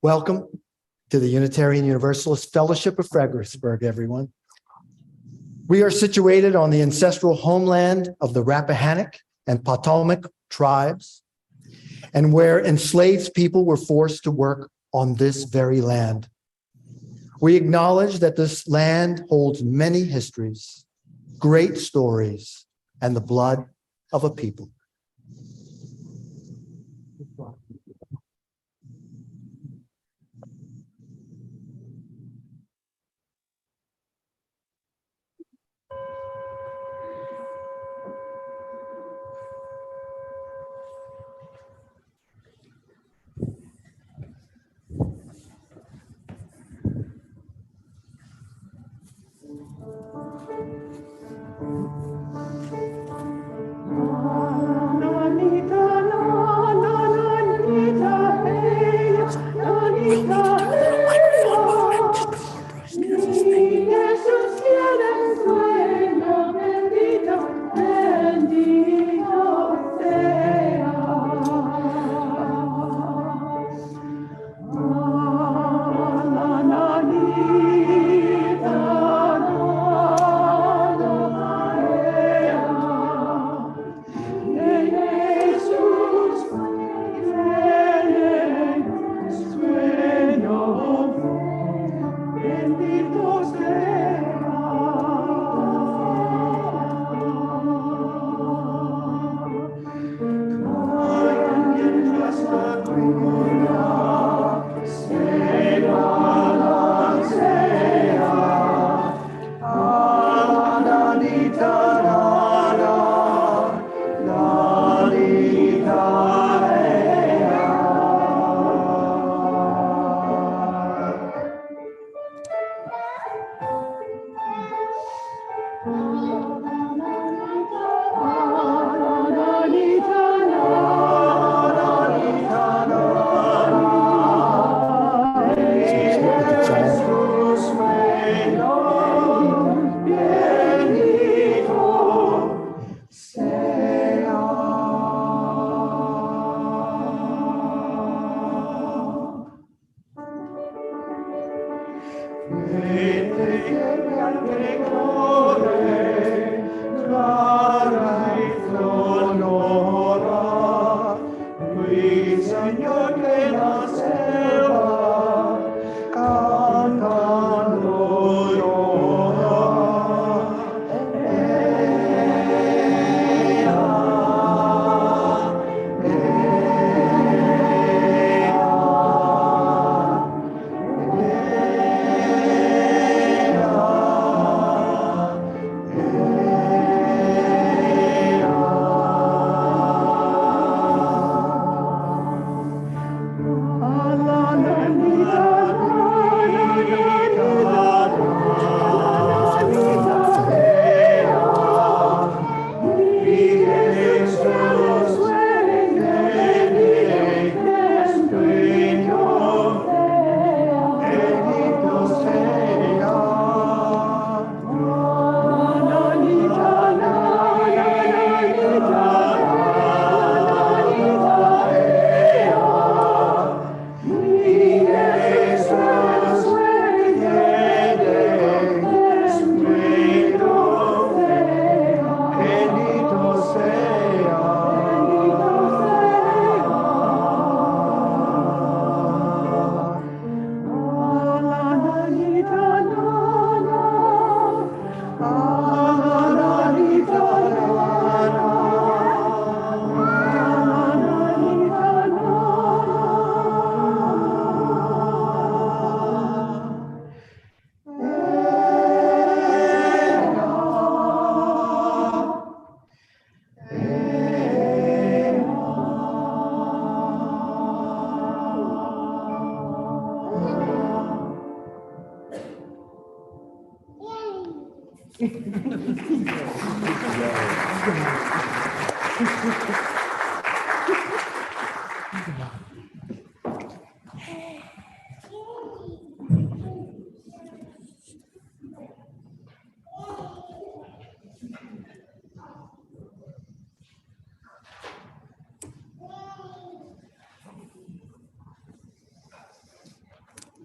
Welcome to the Unitarian Universalist Fellowship of Fredericksburg, everyone. We are situated on the ancestral homeland of the Rappahannock and Potomac tribes, and where enslaved people were forced to work on this very land. We acknowledge that this land holds many histories, great stories, and the blood of a people.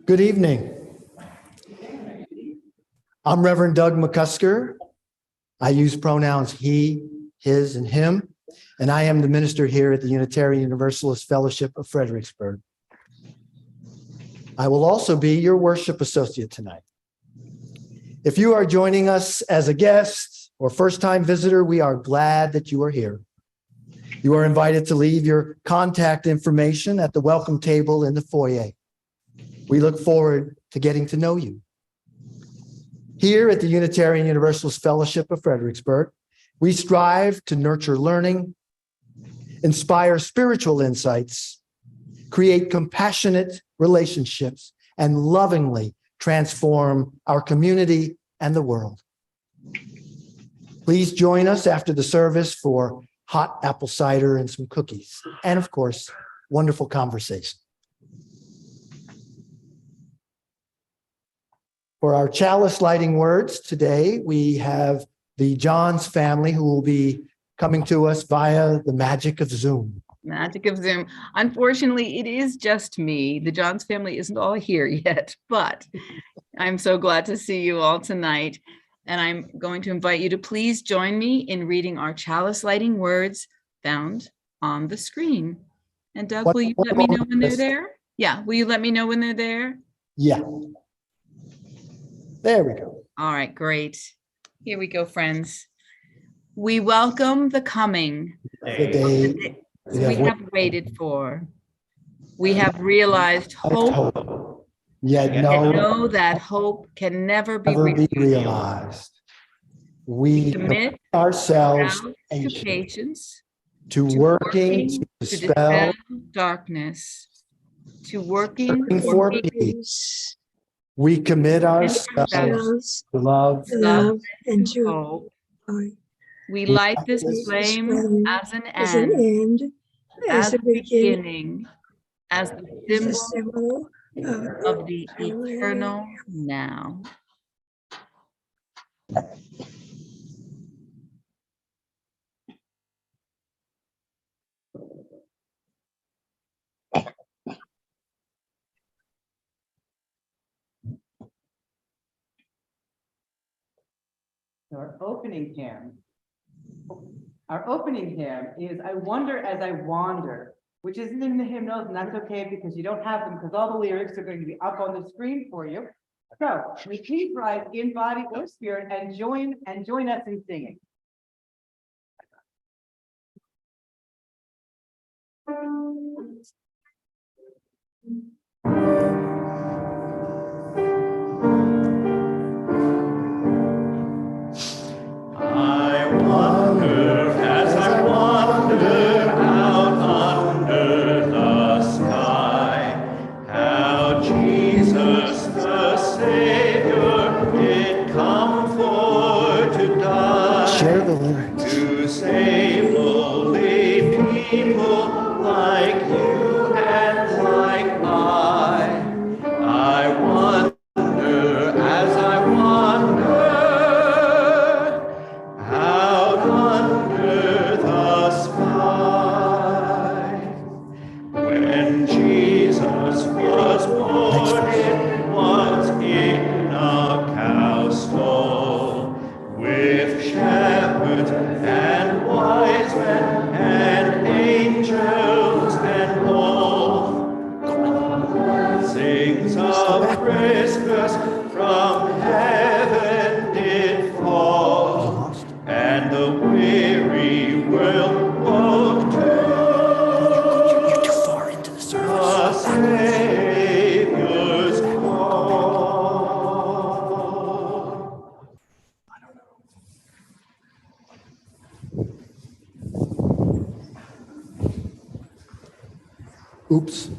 Good evening. I'm Reverend Doug McCusker. I use pronouns he, his, and him, and I am the minister here at the Unitarian Universalist Fellowship of Fredericksburg. I will also be your worship associate tonight. If you are joining us as a guest or first-time visitor, we are glad that you are here. You are invited to leave your contact information at the welcome table in the foyer. We look forward to getting to know you. Here at the Unitarian Universalist Fellowship of Fredericksburg, we strive to nurture learning, inspire spiritual insights, create compassionate relationships, and lovingly transform our community and the world. Please join us after the service for hot apple cider and some cookies, and of course, wonderful conversation. For our chalice lighting words today, we have the Johns family who will be coming to us via the magic of Zoom. Magic of Zoom. Unfortunately, it is just me. The Johns family isn't all here yet, but I'm so glad to see you all tonight. And I'm going to invite you to please join me in reading our chalice lighting words found on the screen. And Doug, will you let me know when they're there? Yeah, will you let me know when they're there? Yeah. There we go. All right, great. Here we go, friends. We welcome the coming The day we have waited for. We have realized hope, yet know that hope can never be realized. We commit ourselves to patience, to working to dispel darkness, to working for peace. We commit ourselves to love and to hope. We light this flame as an end, as a beginning, as the symbol of the eternal now. Our opening hymn is I Wonder as I Wander, which isn't in the hymnals, and that's okay because you don't have them because all the lyrics are going to be up on the screen for you. So please rise in body or spirit and join us in singing. Oops.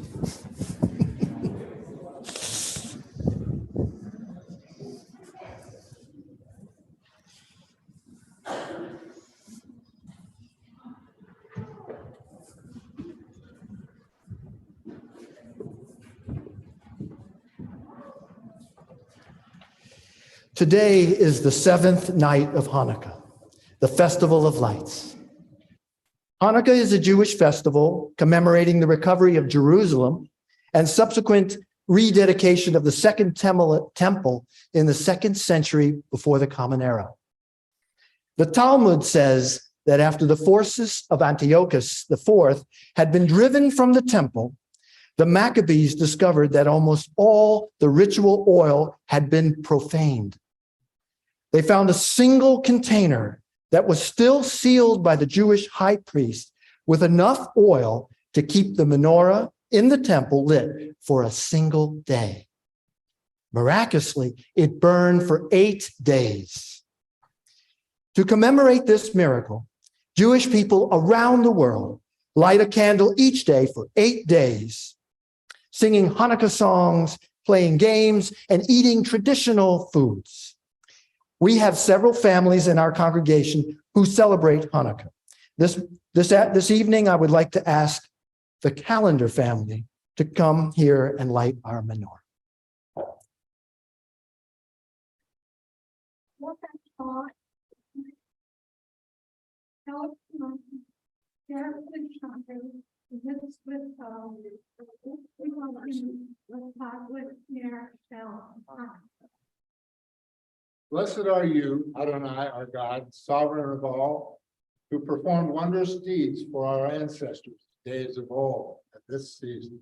Today is the seventh night of Hanukkah, the Festival of Lights. Hanukkah is a Jewish festival commemorating the recovery of Jerusalem and subsequent rededication of the second temple in the 2nd century before the Common Era. The Talmud says that after the forces of Antiochus IV had been driven from the temple, the Maccabees discovered that almost all the ritual oil had been profaned. They found a single container that was still sealed by the Jewish high priest with enough oil to keep the menorah in the temple lit for a single day. Miraculously, it burned for 8 days. To commemorate this miracle, Jewish people around the world light a candle each day for 8 days, singing Hanukkah songs, playing games, and eating traditional foods. We have several families in our congregation who celebrate Hanukkah. This evening, I would like to ask the Calendar family to come here and light our menorah. Blessed are you, Adonai, our God, sovereign of all, who performed wondrous deeds for our ancestors, days of old, at this season.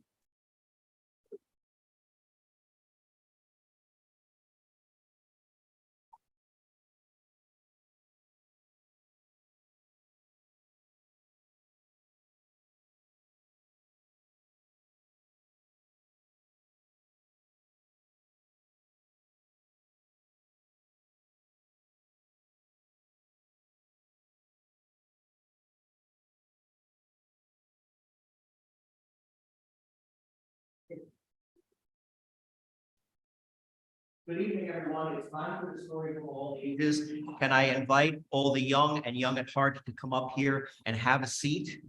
Good evening, everyone. It's time for the story from all ages. Can I invite all the young and young at heart to come up here and have a seat?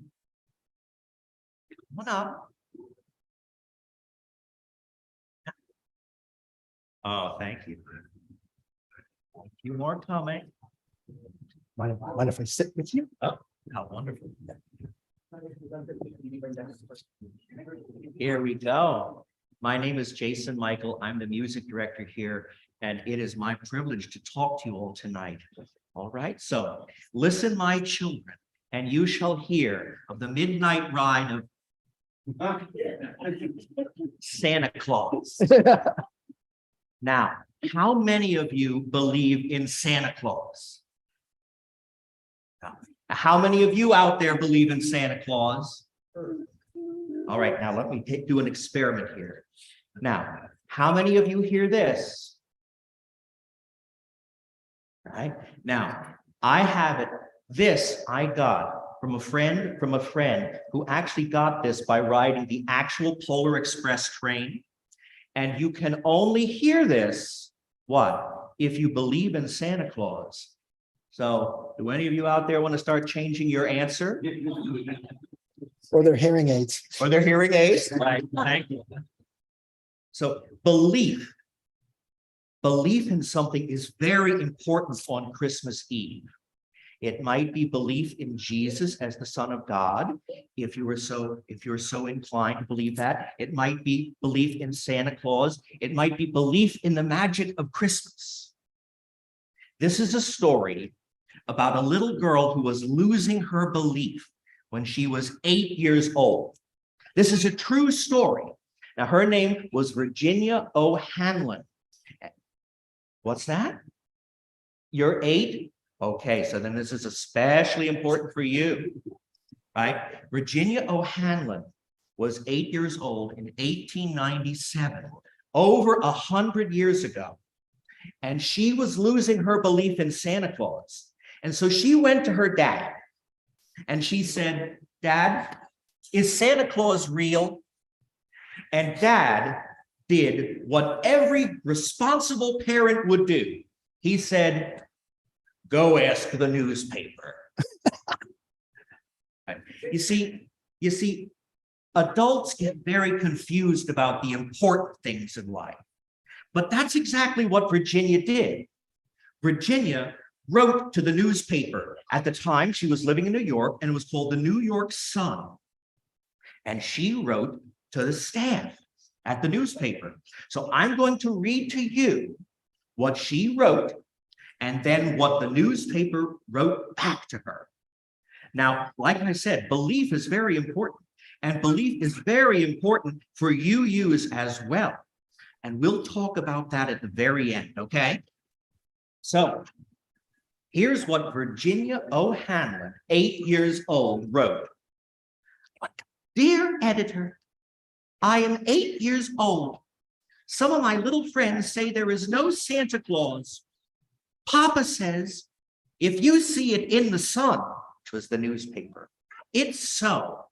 Come on up. Oh, thank you. A few more coming. Mind if I sit with you? Oh, how wonderful. Here we go. My name is Jason Michael. I'm the music director here, and it is my privilege to talk to you all tonight. All right, so listen, my children, and you shall hear of the midnight ride of Santa Claus. Now, how many of you believe in Santa Claus? How many of you out there believe in Santa Claus? All right, now let me do an experiment here. Now, how many of you hear this? All right, now I have it. This I got from a friend who actually got this by riding the actual Polar Express train. And you can only hear this, what? If you believe in Santa Claus. So do any of you out there want to start changing your answer? Or their hearing aids. Or their hearing aids? Right, thank you. So belief in something is very important on Christmas Eve. It might be belief in Jesus as the Son of God, if you're so inclined to believe that. It might be belief in Santa Claus. It might be belief in the magic of Christmas. This is a story about a little girl who was losing her belief when she was 8 years old. This is a true story. Now, her name was Virginia O'Hanlon. What's that? You're 8? Okay, so then this is especially important for you, right? Virginia O'Hanlon was 8 years old in 1897, over 100 years ago. And she was losing her belief in Santa Claus. And so she went to her dad and she said, "Dad, is Santa Claus real?" And Dad did what every responsible parent would do. He said, "Go ask the newspaper." You see, adults get very confused about the important things in life. But that's exactly what Virginia did. Virginia wrote to the newspaper. At the time, she was living in New York, and it was called the New York Sun. And she wrote to the staff, at the newspaper. So I'm going to read to you what she wrote and then what the newspaper wrote back to her. Now, like I said, belief is very important, and belief is very important for UUs as well. And we'll talk about that at the very end, okay? So here's what Virginia O'Hanlon, 8 years old, wrote. Dear editor, I am 8 years old. Some of my little friends say there is no Santa Claus. Papa says, if you see it in the sun, which was the newspaper, it's so.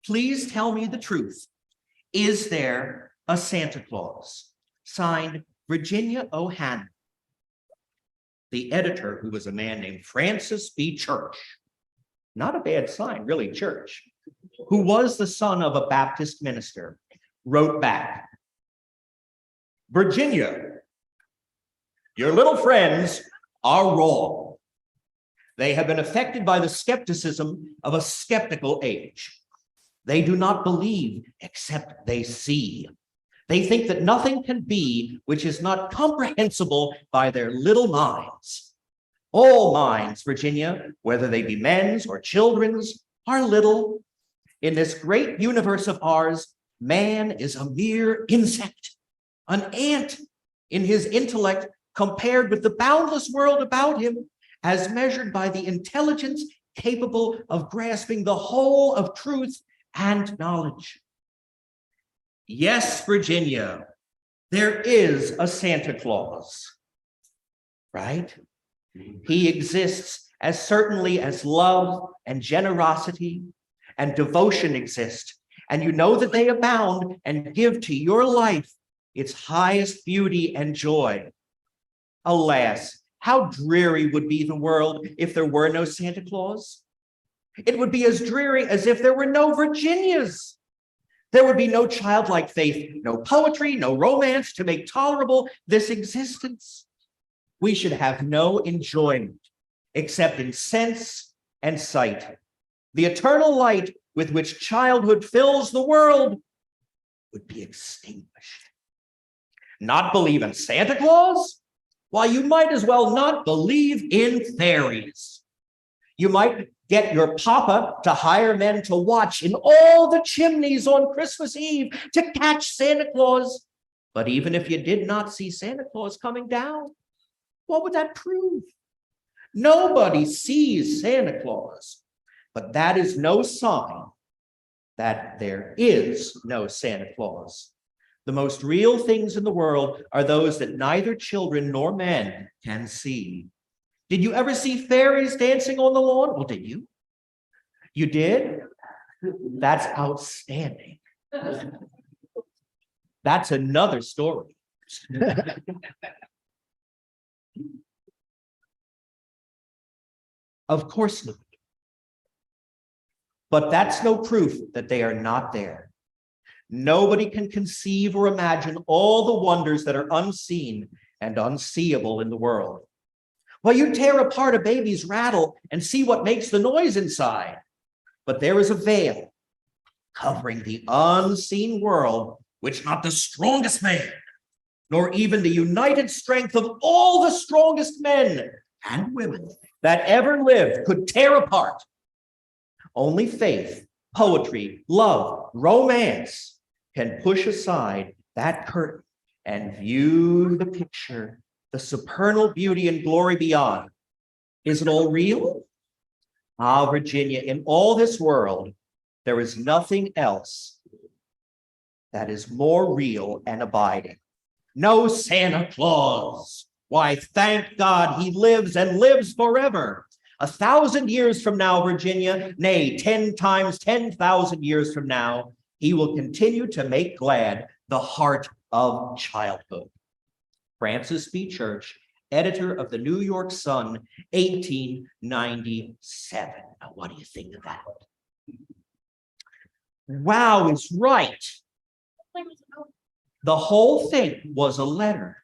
Please tell me the truth. Is there a Santa Claus? Signed, Virginia O'Hanlon. The editor, who was a man named Francis B. Church, not a bad sign, really, Church, who was the son of a Baptist minister, wrote back, Virginia, your little friends are wrong. They have been affected by the skepticism of a skeptical age. They do not believe except they see. They think that nothing can be which is not comprehensible by their little minds. All minds, Virginia, whether they be men's or children's, are little. In this great universe of ours, man is a mere insect, an ant in his intellect compared with the boundless world about him, as measured by the intelligence capable of grasping the whole of truth and knowledge. Yes, Virginia, there is a Santa Claus, right? He exists as certainly as love and generosity and devotion exist, and you know that they abound and give to your life its highest beauty and joy. Alas, how dreary would be the world if there were no Santa Claus? It would be as dreary as if there were no Virginias. There would be no childlike faith, no poetry, no romance to make tolerable this existence. We should have no enjoyment except in sense and sight. The eternal light with which childhood fills the world would be extinguished. Not believe in Santa Claus? Why, you might as well not believe in fairies. You might get your papa to hire men to watch in all the chimneys on Christmas Eve to catch Santa Claus. But even if you did not see Santa Claus coming down, what would that prove? Nobody sees Santa Claus, but that is no sign that there is no Santa Claus. The most real things in the world are those that neither children nor men can see. Did you ever see fairies dancing on the lawn? Well, did you? You did? That's outstanding. That's another story. Of course not. But that's no proof that they are not there. Nobody can conceive or imagine all the wonders that are unseen and unseeable in the world. Well, you tear apart a baby's rattle and see what makes the noise inside. But there is a veil covering the unseen world, which not the strongest man, nor even the united strength of all the strongest men and women that ever lived could tear apart. Only faith, poetry, love, romance can push aside that curtain and view the picture, the supernal beauty and glory beyond. Is it all real? Ah, Virginia, in all this world, there is nothing else that is more real and abiding. No Santa Claus. Why, thank God he lives and lives forever. 1,000 years from now, Virginia, nay, 10 times 10,000 years from now, he will continue to make glad the heart of childhood. Francis B. Church, editor of the New York Sun, 1897. Now, what do you think of that? Wow is right. The whole thing was a letter.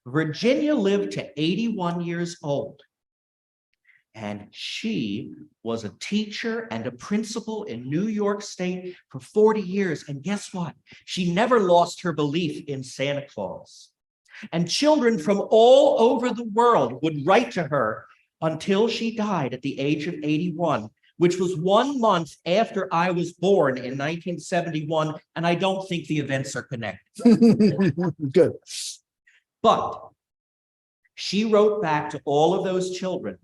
Virginia lived to 81 years old. And she was a teacher and a principal in New York State for 40 years. And guess what? She never lost her belief in Santa Claus. And children from all over the world would write to her until she died at the age of 81, which was 1 month after I was born in 1971. And I don't think the events are connected. Good. But she wrote back to all of those children,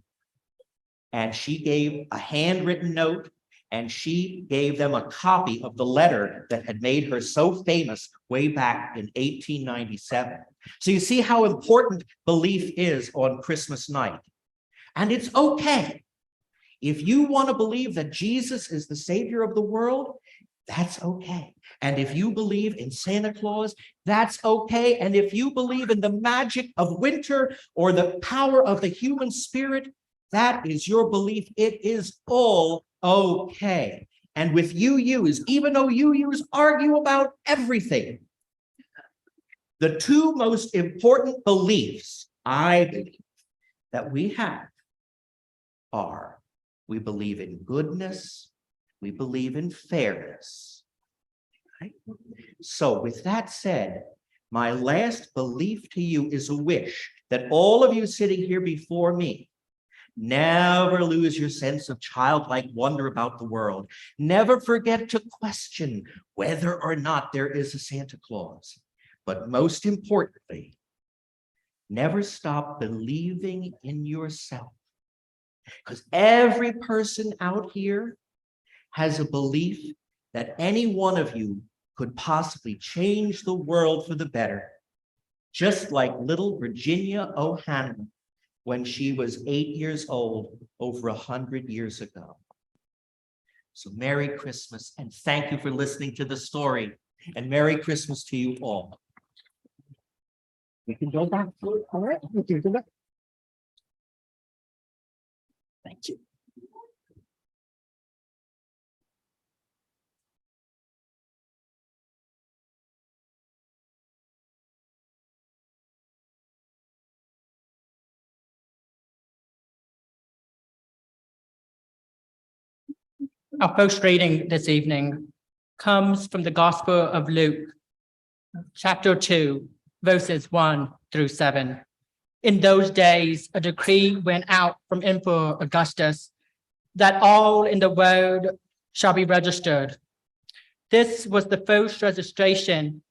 and she gave a handwritten note, and she gave them a copy of the letter that had made her so famous way back in 1897. So you see how important belief is on Christmas night. And it's okay. If you want to believe that Jesus is the Savior of the world, that's okay. And if you believe in Santa Claus, that's okay. And if you believe in the magic of winter or the power of the human spirit, that is your belief. It is all okay. And with UUs, even though UUs argue about everything, the two most important beliefs I believe that we have are: we believe in goodness, we believe in fairness. Right? So with that said, my last belief to you is a wish that all of you sitting here before me never lose your sense of childlike wonder about the world. Never forget to question whether or not there is a Santa Claus. But most importantly, never stop believing in yourself. Because every person out here has a belief that any one of you could possibly change the world for the better. Just like little Virginia O'Hanlon when she was 8 years old over 100 years ago. So Merry Christmas, and thank you for listening to the story. And Merry Christmas to you all. We can go back. All right. We can go back. Thank you. Our first reading this evening comes from the Gospel of Luke, chapter 2, verses 1 through 7. In those days, a decree went out from Emperor Augustus that all in the world shall be registered. This was the first registration,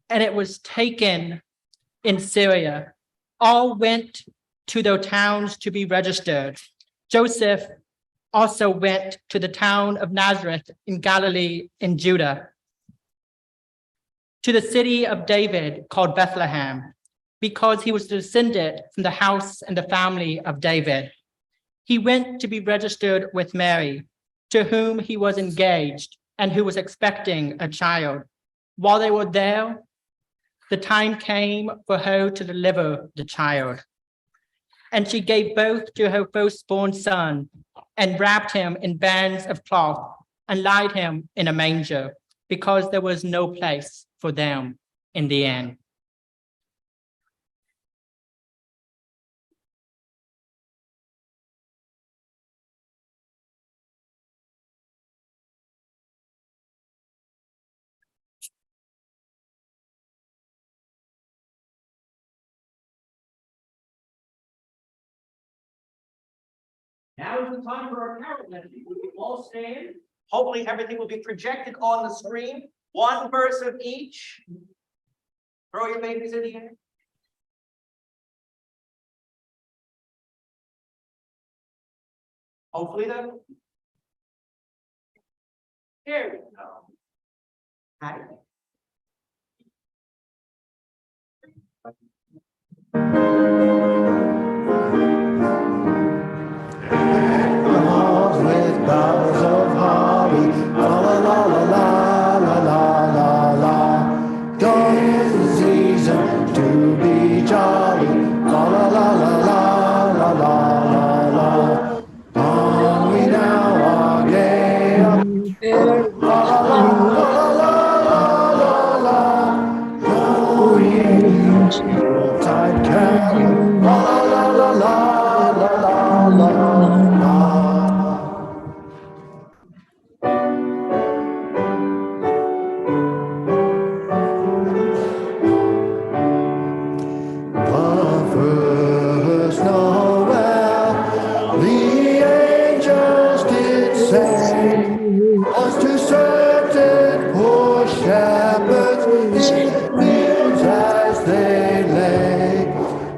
and it was taken in Syria. All went to their towns to be registered. Joseph also went to the town of Nazareth in Galilee in Judah, to the city of David called Bethlehem, because he was descended from the house and the family of David. He went to be registered with Mary, to whom he was engaged and who was expecting a child. While they were there, the time came for her to deliver the child. And she gave birth to her firstborn son, and wrapped him in bands of cloth, and laid him in a manger, because there was no place for them in the inn. Now is the time for our carol melody. We will all stand. Hopefully everything will be projected on the screen. One verse of each. Throw your babies in the air. Hopefully then. Here we go. Hi. With boughs of holly, la la la la la la la la. Dawn is the season to be jolly, la la la la la la la la. On we now are gay, la la la la la la la. Go ye, tide carry. fields as they lay,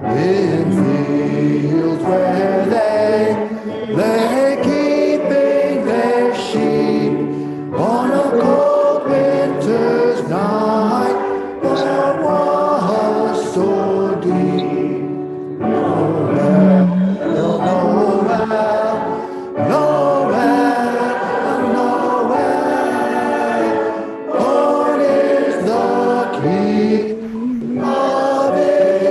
in fields where they lay keeping their sheep on a cold winter's night that was so deep. Noel, Noel, Noel, Lord is the King of Israel.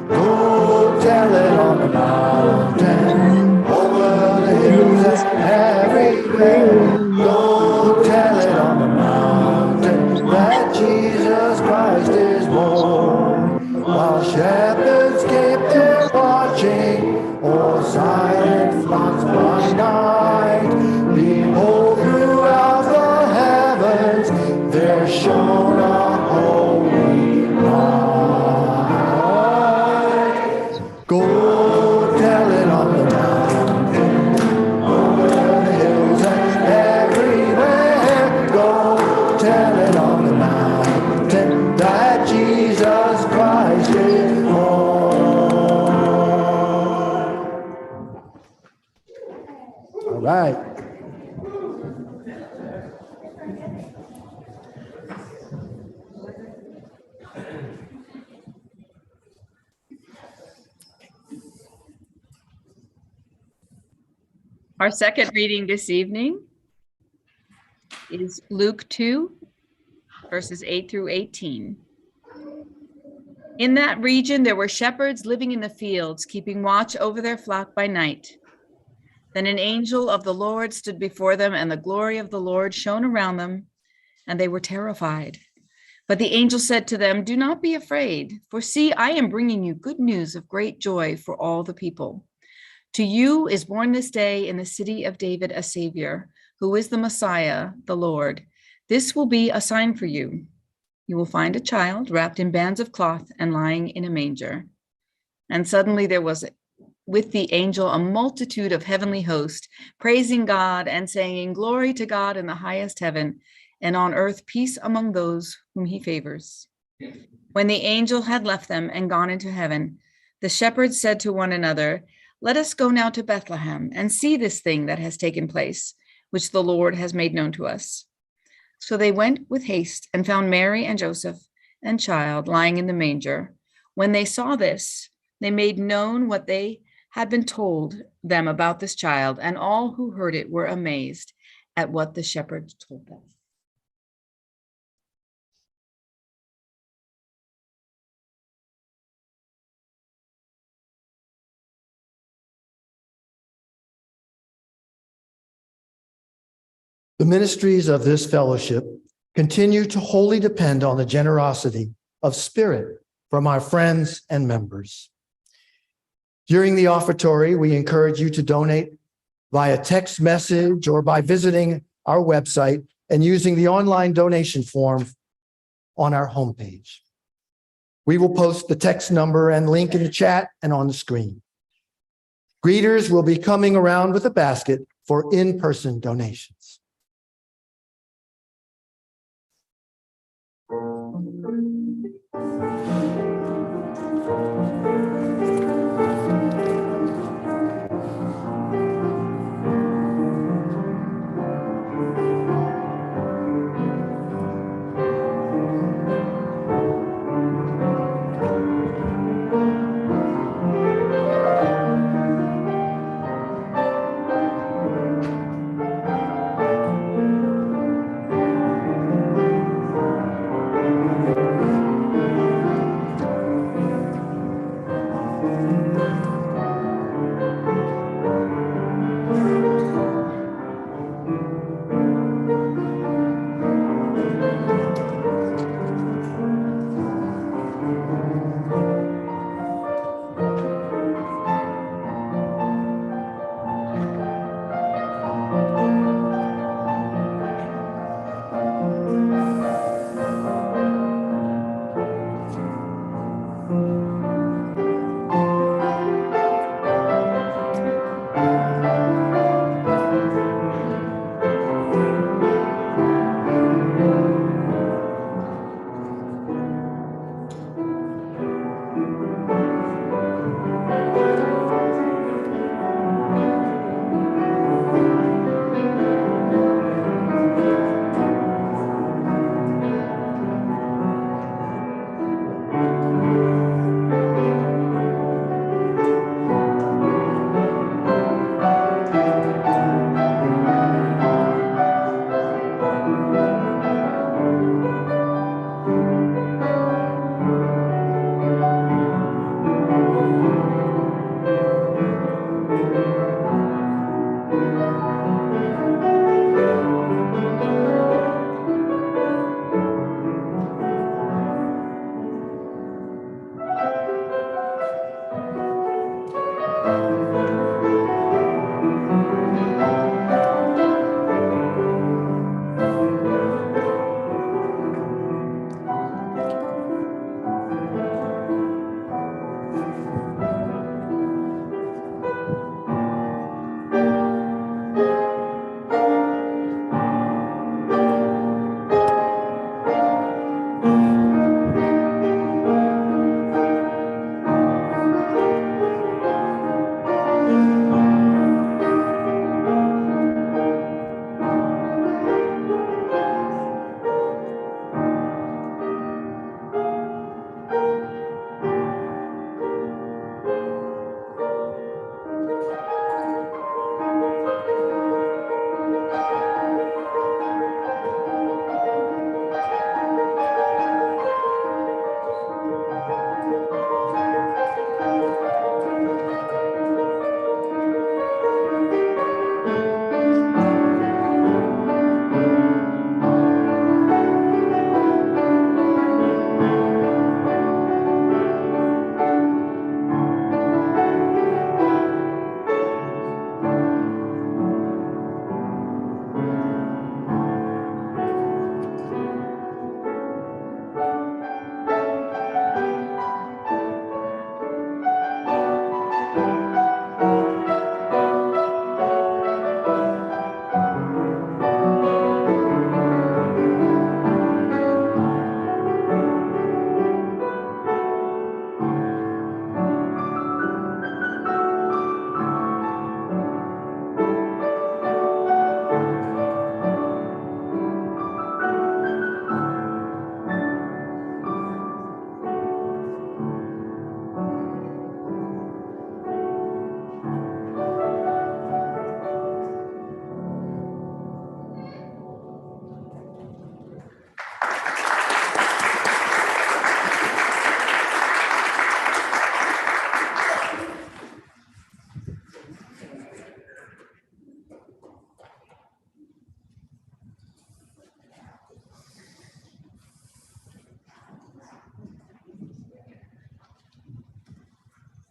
Go tell it on the mountain, over the hills and everywhere. Go tell it on the mountain that Jesus Christ is born. While shepherds keep their watching, o'er silent flocks by night, behold, throughout the heavens there shone a holy light. Go tell it on the mountain, over the hills and everywhere. Go tell it on the mountain that Jesus Christ is born. All right. Our second reading this evening is Luke 2, verses 8 through 18. In that region, there were shepherds living in the fields, keeping watch over their flock by night. Then an angel of the Lord stood before them, and the glory of the Lord shone around them, and they were terrified. But the angel said to them, "Do not be afraid, for see, I am bringing you good news of great joy for all the people. To you is born this day in the city of David a Savior, who is the Messiah, the Lord. This will be a sign for you. You will find a child wrapped in bands of cloth and lying in a manger." And suddenly there was with the angel a multitude of heavenly hosts, praising God and saying, "Glory to God in the highest heaven, and on earth peace among those whom he favors." When the angel had left them and gone into heaven, the shepherds said to one another, "Let us go now to Bethlehem and see this thing that has taken place, which the Lord has made known to us." So they went with haste and found Mary and Joseph and child lying in the manger. When they saw this, they made known what they had been told them about this child, and all who heard it were amazed at what the shepherds told them. The ministries of this fellowship continue to wholly depend on the generosity of spirit from our friends and members. During the offertory, we encourage you to donate via text message or by visiting our website and using the online donation form on our homepage. We will post the text number and link in the chat and on the screen. Greeters will be coming around with a basket for in-person donations.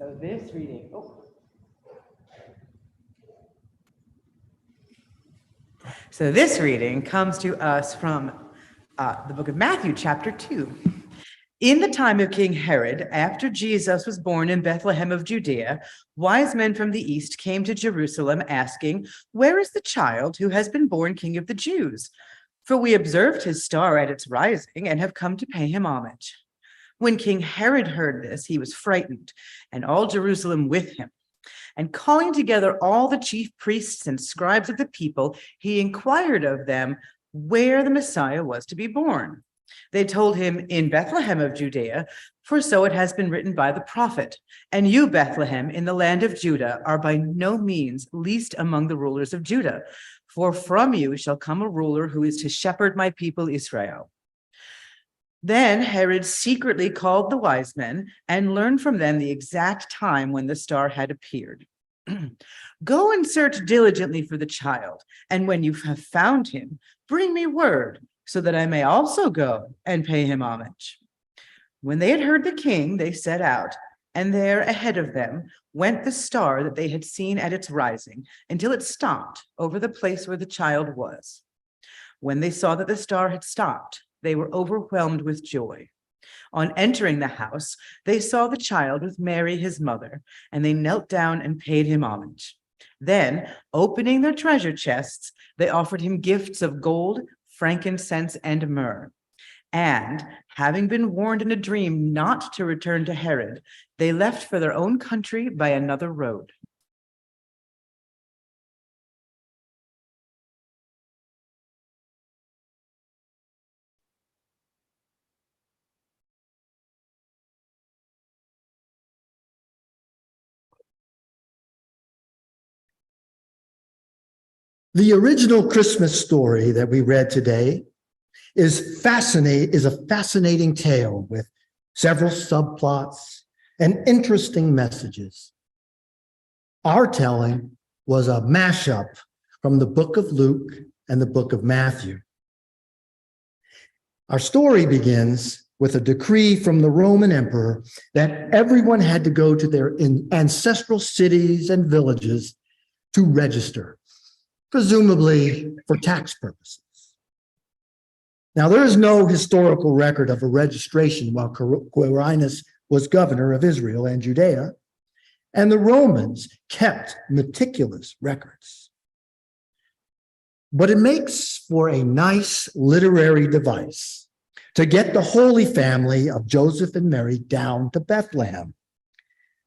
So this reading, So this reading comes to us from the book of Matthew, chapter 2. In the time of King Herod, after Jesus was born in Bethlehem of Judea, wise men from the east came to Jerusalem asking, "Where is the child who has been born King of the Jews? For we observed his star at its rising and have come to pay him homage." When King Herod heard this, he was frightened, and all Jerusalem with him. And calling together all the chief priests and scribes of the people, he inquired of them where the Messiah was to be born. They told him, "In Bethlehem of Judea, for so it has been written by the prophet. And you, Bethlehem, in the land of Judah, are by no means least among the rulers of Judah, for from you shall come a ruler who is to shepherd my people Israel." Then Herod secretly called the wise men and learned from them the exact time when the star had appeared. "Go and search diligently for the child, and when you have found him, bring me word, so that I may also go and pay him homage." When they had heard the king, they set out, and there ahead of them went the star that they had seen at its rising, until it stopped over the place where the child was. When they saw that the star had stopped, they were overwhelmed with joy. On entering the house, they saw the child with Mary, his mother, and they knelt down and paid him homage. Then, opening their treasure chests, they offered him gifts of gold, frankincense, and myrrh. And, having been warned in a dream not to return to Herod, they left for their own country by another road. The original Christmas story that we read today is a fascinating tale with several subplots and interesting messages. Our telling was a mashup from the book of Luke and the book of Matthew. Our story begins with a decree from the Roman emperor that everyone had to go to their ancestral cities and villages to register, presumably for tax purposes. Now, there is no historical record of a registration while Quirinius was governor of Israel and Judea, and the Romans kept meticulous records. But it makes for a nice literary device to get the Holy Family of Joseph and Mary down to Bethlehem.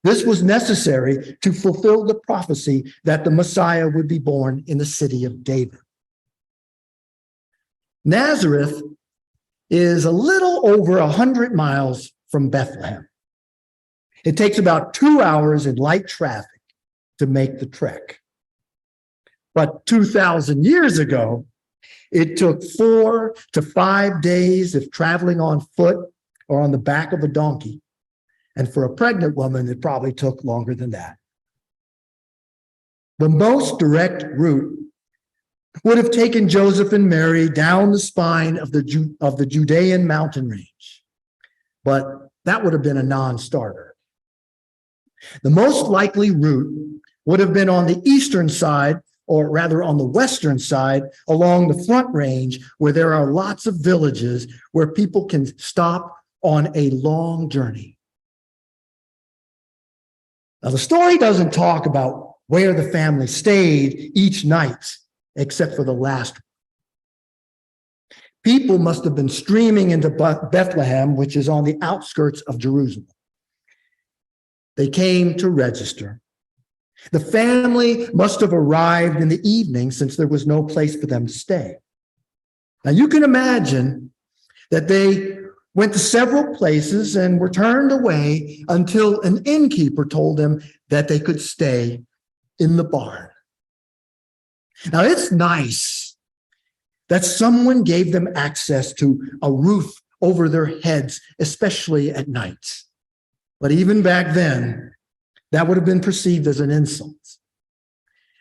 This was necessary to fulfill the prophecy that the Messiah would be born in the city of David. Nazareth is a little over 100 miles from Bethlehem. It takes about 2 hours in light traffic to make the trek. But 2,000 years ago, it took 4 to 5 days of traveling on foot or on the back of a donkey. And for a pregnant woman, it probably took longer than that. The most direct route would have taken Joseph and Mary down the spine of the Judean mountain range. But that would have been a non-starter. The most likely route would have been on the eastern side, or rather on the western side, along the Front Range, where there are lots of villages where people can stop on a long journey. Now, the story doesn't talk about where the family stayed each night, except for the last one. People must have been streaming into Bethlehem, which is on the outskirts of Jerusalem. They came to register. The family must have arrived in the evening since there was no place for them to stay. Now, you can imagine that they went to several places and were turned away until an innkeeper told them that they could stay in the barn. Now, it's nice that someone gave them access to a roof over their heads, especially at night. But even back then, that would have been perceived as an insult.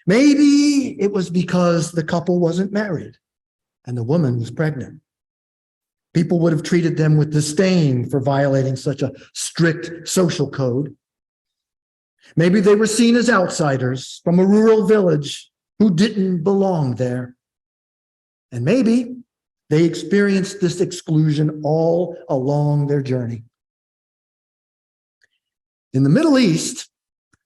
Maybe it was because the couple wasn't married and the woman was pregnant. People would have treated them with disdain for violating such a strict social code. Maybe they were seen as outsiders from a rural village who didn't belong there. And maybe they experienced this exclusion all along their journey. In the Middle East,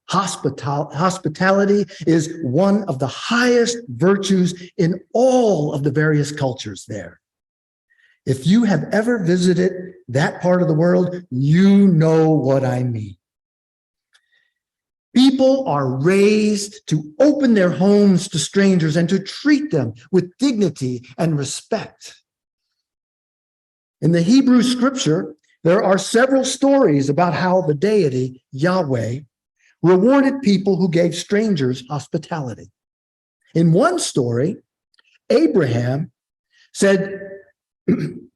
hospitality is one of the highest virtues in all of the various cultures there. If you have ever visited that part of the world, you know what I mean. People are raised to open their homes to strangers and to treat them with dignity and respect. In the Hebrew scripture, there are several stories about how the deity, Yahweh, rewarded people who gave strangers hospitality. In one story, Abraham said,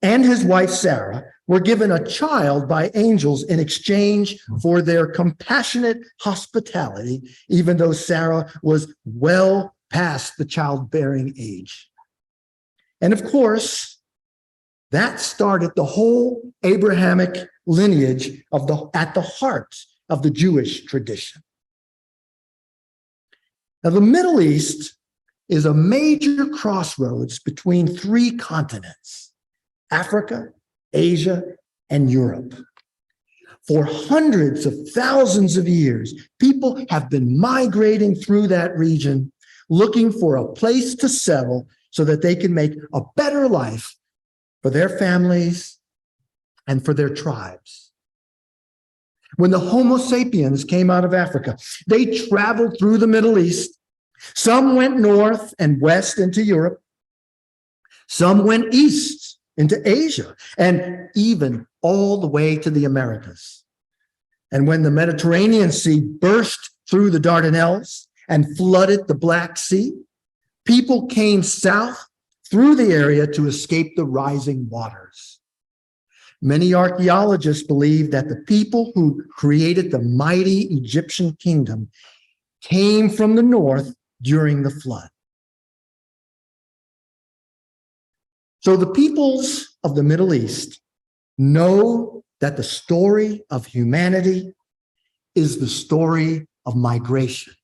and his wife Sarah were given a child by angels in exchange for their compassionate hospitality, even though Sarah was well past the childbearing age. And of course, that started the whole Abrahamic lineage at the heart of the Jewish tradition. Now, the Middle East is a major crossroads between three continents: Africa, Asia, and Europe. For hundreds of thousands of years, people have been migrating through that region, looking for a place to settle so that they can make a better life for their families and for their tribes. When the Homo sapiens came out of Africa, they traveled through the Middle East. Some went north and west into Europe. Some went east into Asia, and even all the way to the Americas. And when the Mediterranean Sea burst through the Dardanelles and flooded the Black Sea, people came south through the area to escape the rising waters. Many archaeologists believe that the people who created the mighty Egyptian kingdom came from the north during the flood. So the peoples of the Middle East know that the story of humanity is the story of migration.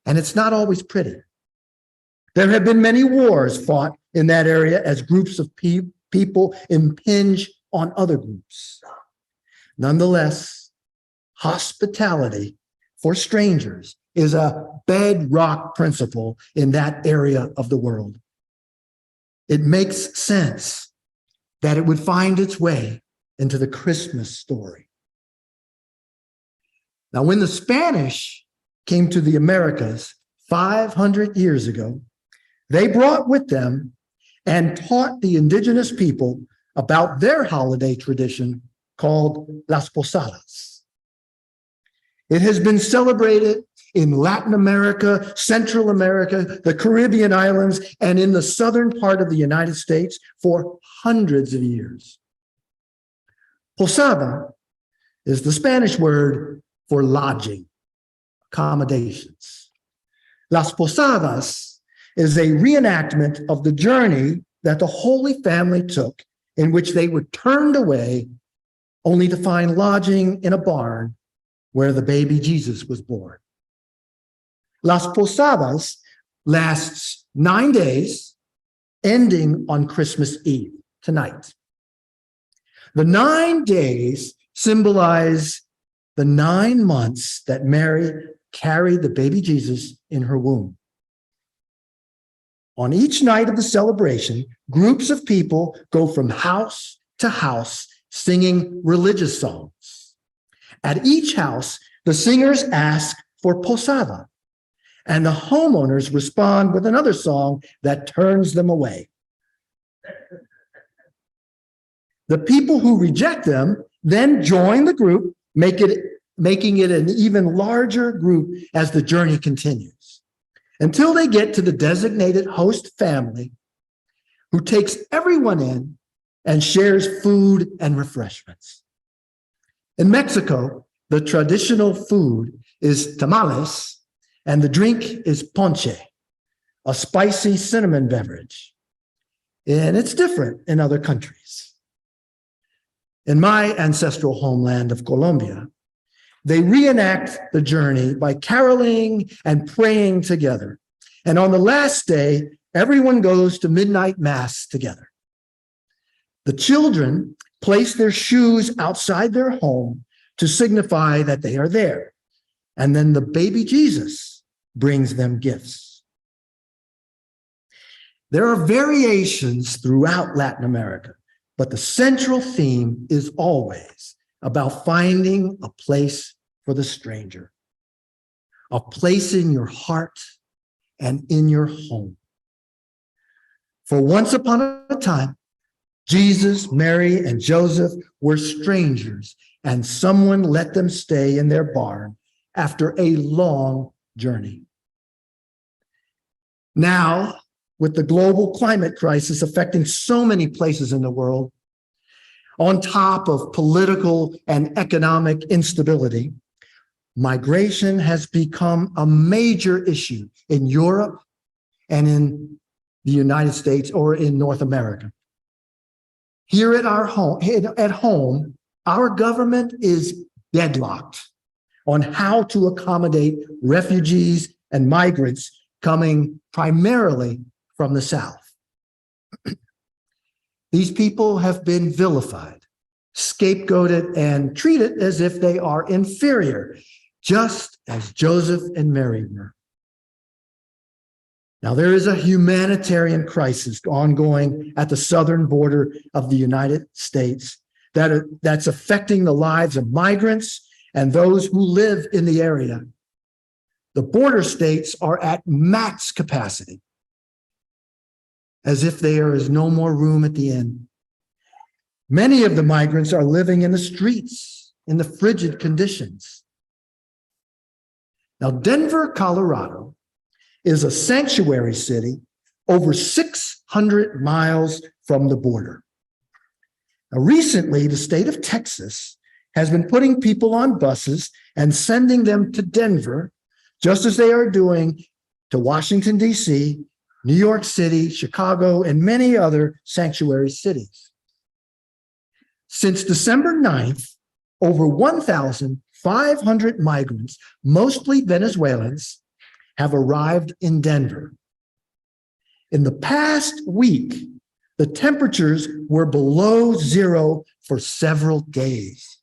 And it's not always pretty. There have been many wars fought in that area as groups of people impinge on other groups. Nonetheless, hospitality for strangers is a bedrock principle in that area of the world. It makes sense that it would find its way into the Christmas story. Now, when the Spanish came to the Americas 500 years ago, they brought with them and taught the indigenous people about their holiday tradition called Las Posadas. It has been celebrated in Latin America, Central America, the Caribbean islands, and in the southern part of the United States for hundreds of years. Posada is the Spanish word for lodging, accommodations. Las Posadas is a reenactment of the journey that the Holy Family took, in which they were turned away only to find lodging in a barn where the baby Jesus was born. Las Posadas lasts 9 days, ending on Christmas Eve, tonight. The 9 days symbolize the 9 months that Mary carried the baby Jesus in her womb. On each night of the celebration, groups of people go from house to house singing religious songs. At each house, the singers ask for posada, and the homeowners respond with another song that turns them away. The people who reject them then join the group, making it an even larger group as the journey continues, until they get to the designated host family, who takes everyone in and shares food and refreshments. In Mexico, the traditional food is tamales, and the drink is ponche, a spicy cinnamon beverage. And it's different in other countries. In my ancestral homeland of Colombia, They reenact the journey by caroling and praying together. And on the last day, everyone goes to midnight mass together. The children place their shoes outside their home to signify that they are there. And then the baby Jesus brings them gifts. There are variations throughout Latin America, but the central theme is always about finding a place for the stranger, a place in your heart and in your home. For once upon a time, Jesus, Mary, and Joseph were strangers, and someone let them stay in their barn after a long journey. Now, with the global climate crisis affecting so many places in the world, on top of political and economic instability, migration has become a major issue in Europe and in the United States or in North America. Here at home, our government is deadlocked on how to accommodate refugees and migrants coming primarily from the South. These people have been vilified, scapegoated, and treated as if they are inferior, just as Joseph and Mary were. Now, there is a humanitarian crisis ongoing at the southern border of the United States that's affecting the lives of migrants and those who live in the area. The border states are at max capacity, as if there is no more room at the end. Many of the migrants are living in the streets in the frigid conditions. Now, Denver, Colorado is a sanctuary city over 600 miles from the border. Now, recently, the state of Texas has been putting people on buses and sending them to Denver, just as they are doing to Washington, D.C., New York City, Chicago, and many other sanctuary cities. Since December 9th, over 1,500 migrants, mostly Venezuelans, have arrived in Denver. In the past week, the temperatures were below zero for several days.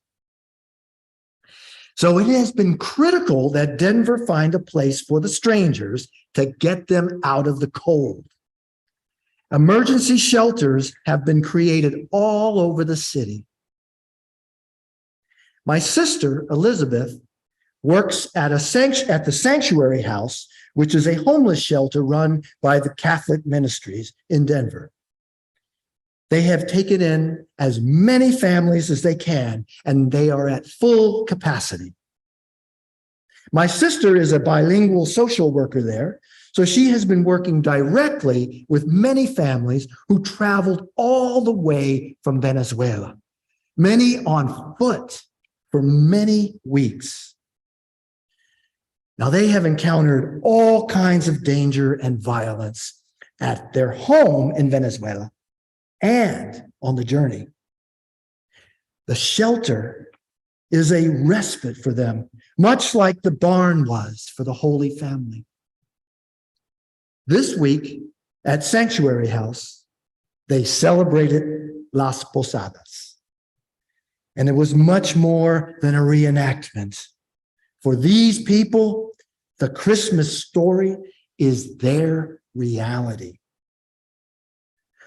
So it has been critical that Denver find a place for the strangers to get them out of the cold. Emergency shelters have been created all over the city. My sister, Elizabeth, works at the Sanctuary House, which is a homeless shelter run by the Catholic Ministries in Denver. They have taken in as many families as they can, and they are at full capacity. My sister is a bilingual social worker there, so she has been working directly with many families who traveled all the way from Venezuela, many on foot for many weeks. Now, they have encountered all kinds of danger and violence at their home in Venezuela and on the journey. The shelter is a respite for them, much like the barn was for the Holy Family. This week at Sanctuary House, they celebrated Las Posadas. And it was much more than a reenactment. For these people, the Christmas story is their reality.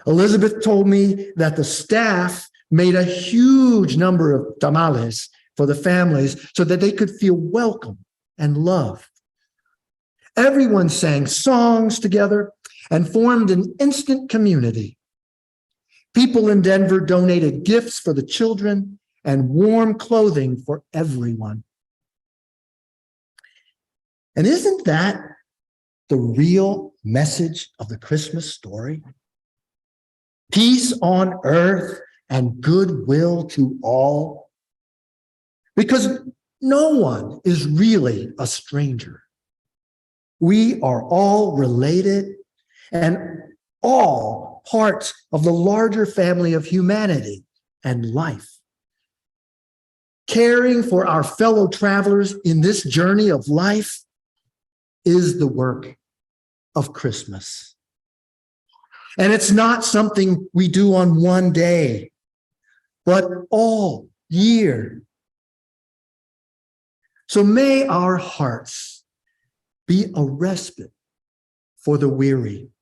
Elizabeth told me that the staff made a huge number of tamales for the families so that they could feel welcome and loved. Everyone sang songs together and formed an instant community. People in Denver donated gifts for the children and warm clothing for everyone. And isn't that the real message of the Christmas story? Peace on earth and goodwill to all. Because no one is really a stranger. We are all related and all parts of the larger family of humanity and life. caring for our fellow travelers in this journey of life is the work of Christmas. And it's not something we do on one day, but all year. So may our hearts be a respite for the weary.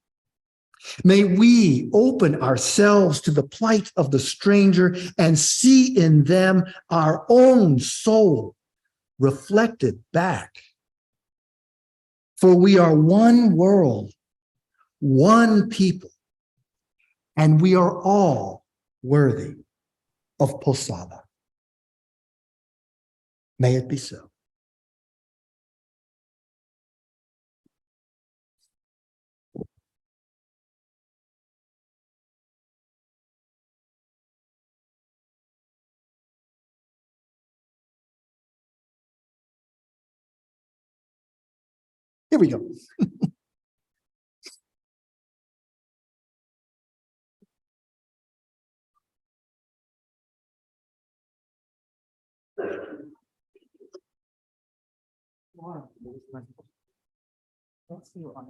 May we open ourselves to the plight of the stranger and see in them our own soul reflected back. For we are one world, one people, and we are all worthy of Posada. May it be so. Here we go. Let's see what.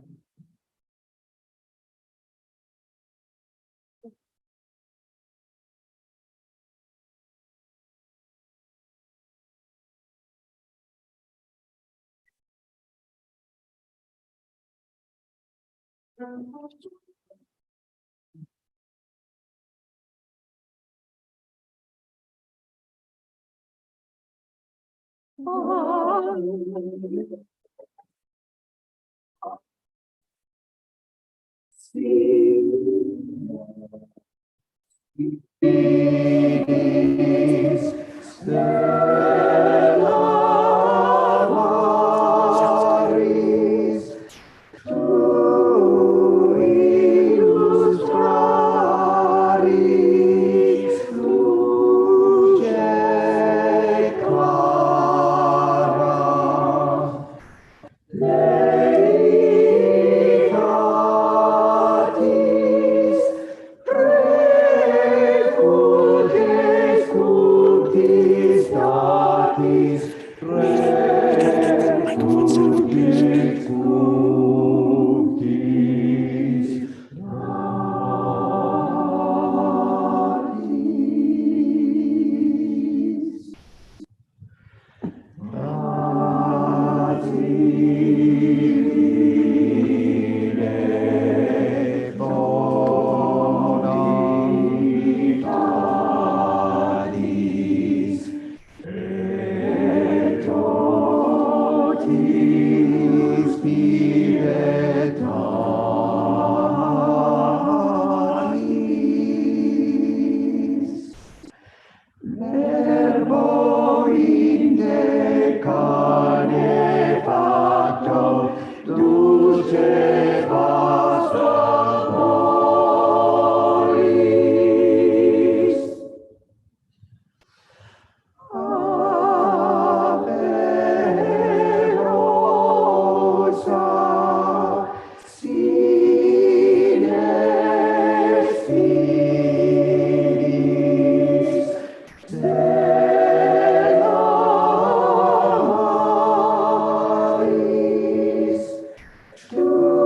To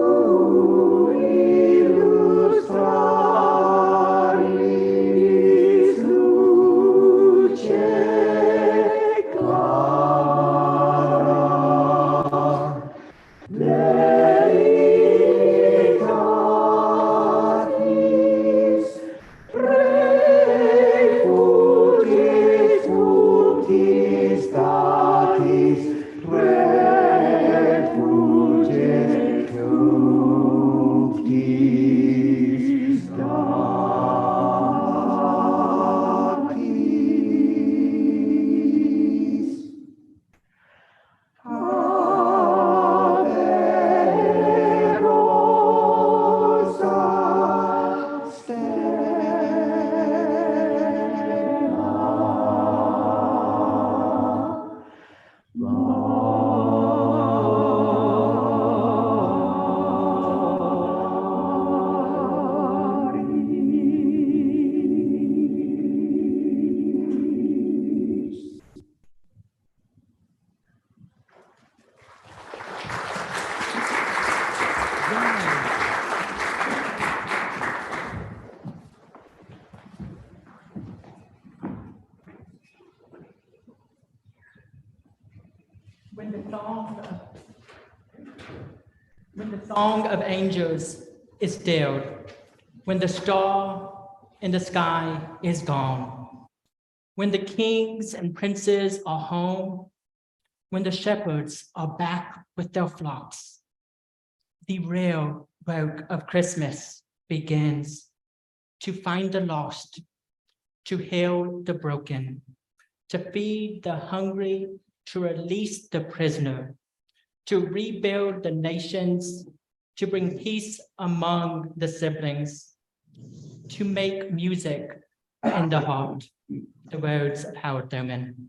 when the song of angels is stilled, when the star in the sky is gone, when the kings and princes are home, when the shepherds are back with their flocks, the real work of Christmas begins to find the lost, to heal the broken, to feed the hungry, to release the prisoner, to rebuild the nations, to bring peace among the siblings, to make music in the heart, the words of Howard Thurman.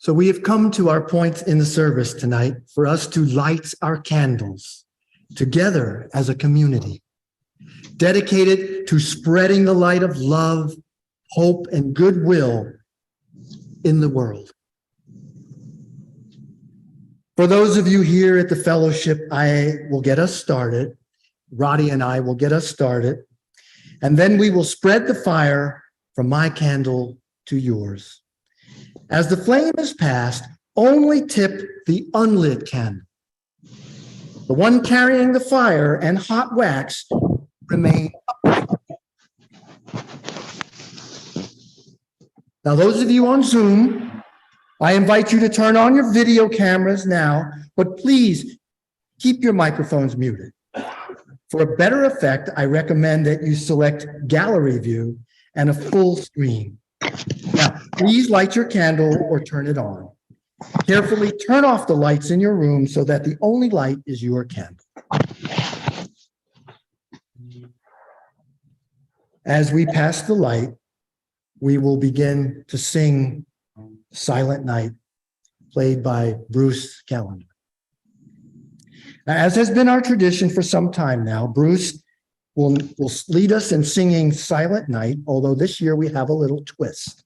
So we have come to our point in the service tonight for us to light our candles together as a community, dedicated to spreading the light of love, hope, and goodwill in the world. For those of you here at the fellowship, I will get us started. Roddy and I will get us started, and then we will spread the fire from my candle to yours. As the flame is passed, only tip the unlit candle. The one carrying the fire and hot wax remain upright. Now, those of you on Zoom, I invite you to turn on your video cameras now, but please keep your microphones muted. For a better effect, I recommend that you select gallery view and a full screen. Now, please light your candle or turn it on. Carefully turn off the lights in your room so that the only light is your candle. As we pass the light, we will begin to sing Silent Night, played by Bruce Callender. As has been our tradition for some time now, Bruce will lead us in singing Silent Night, although this year we have a little twist.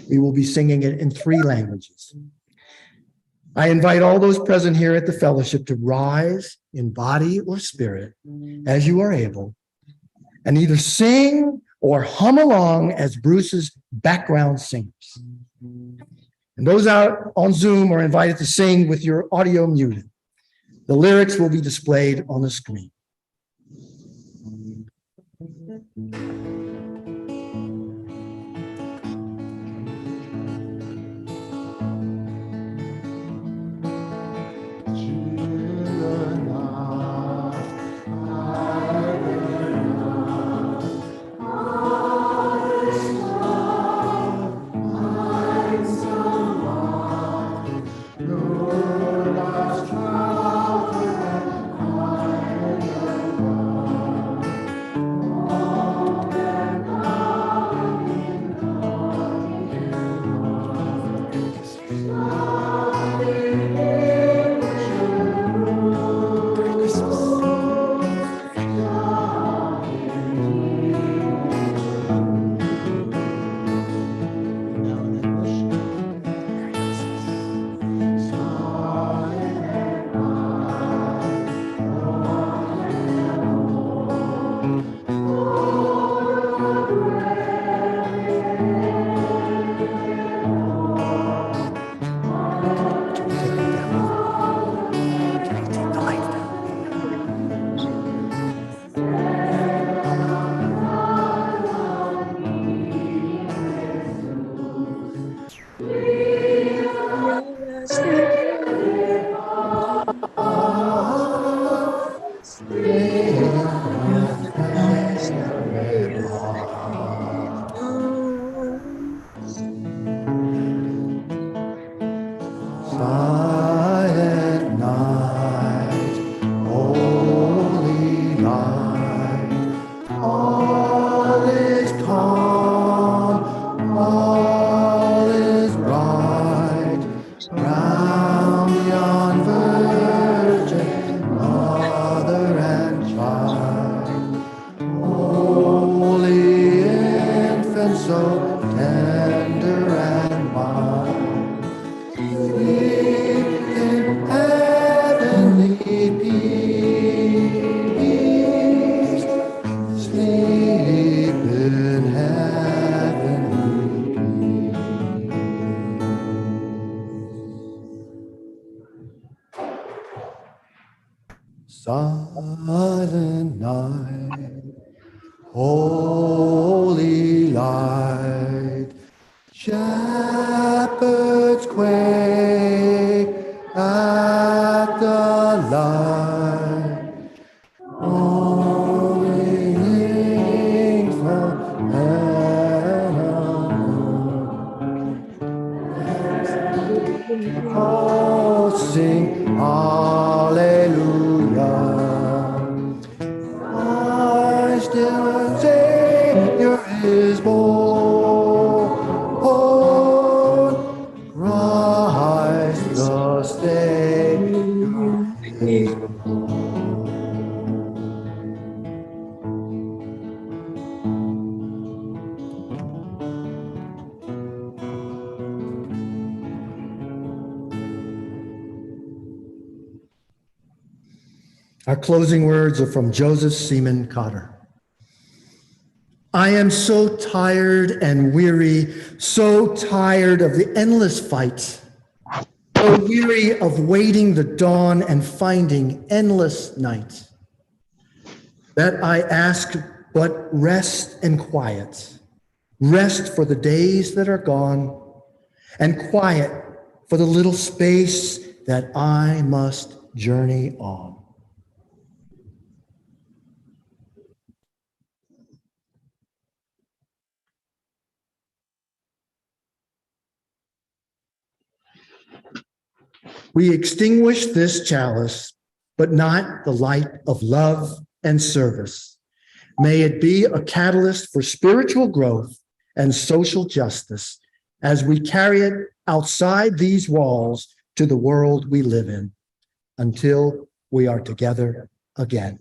We will be singing it in 3 languages. I invite all those present here at the fellowship to rise in body or spirit as you are able, and either sing or hum along as Bruce's background singers. And those out on Zoom are invited to sing with your audio muted. The lyrics will be displayed on the screen. so tender and mild. Sleep in heavenly peace. Sleep in heavenly peace. Silent night, holy light, shepherds quake at the light, rolling from heaven. Oh, sing hallelujah. Christ the Savior is born. Christ the Savior is Our closing words are from Joseph Seaman Cotter. I am so tired and weary, so tired of the endless fight, so weary of waiting the dawn and finding endless night, that I ask but rest and quiet, rest for the days that are gone, and quiet for the little space that I must journey on. We extinguish this chalice, but not the light of love and service. May it be a catalyst for spiritual growth and social justice as we carry it outside these walls to the world we live in until we are together again.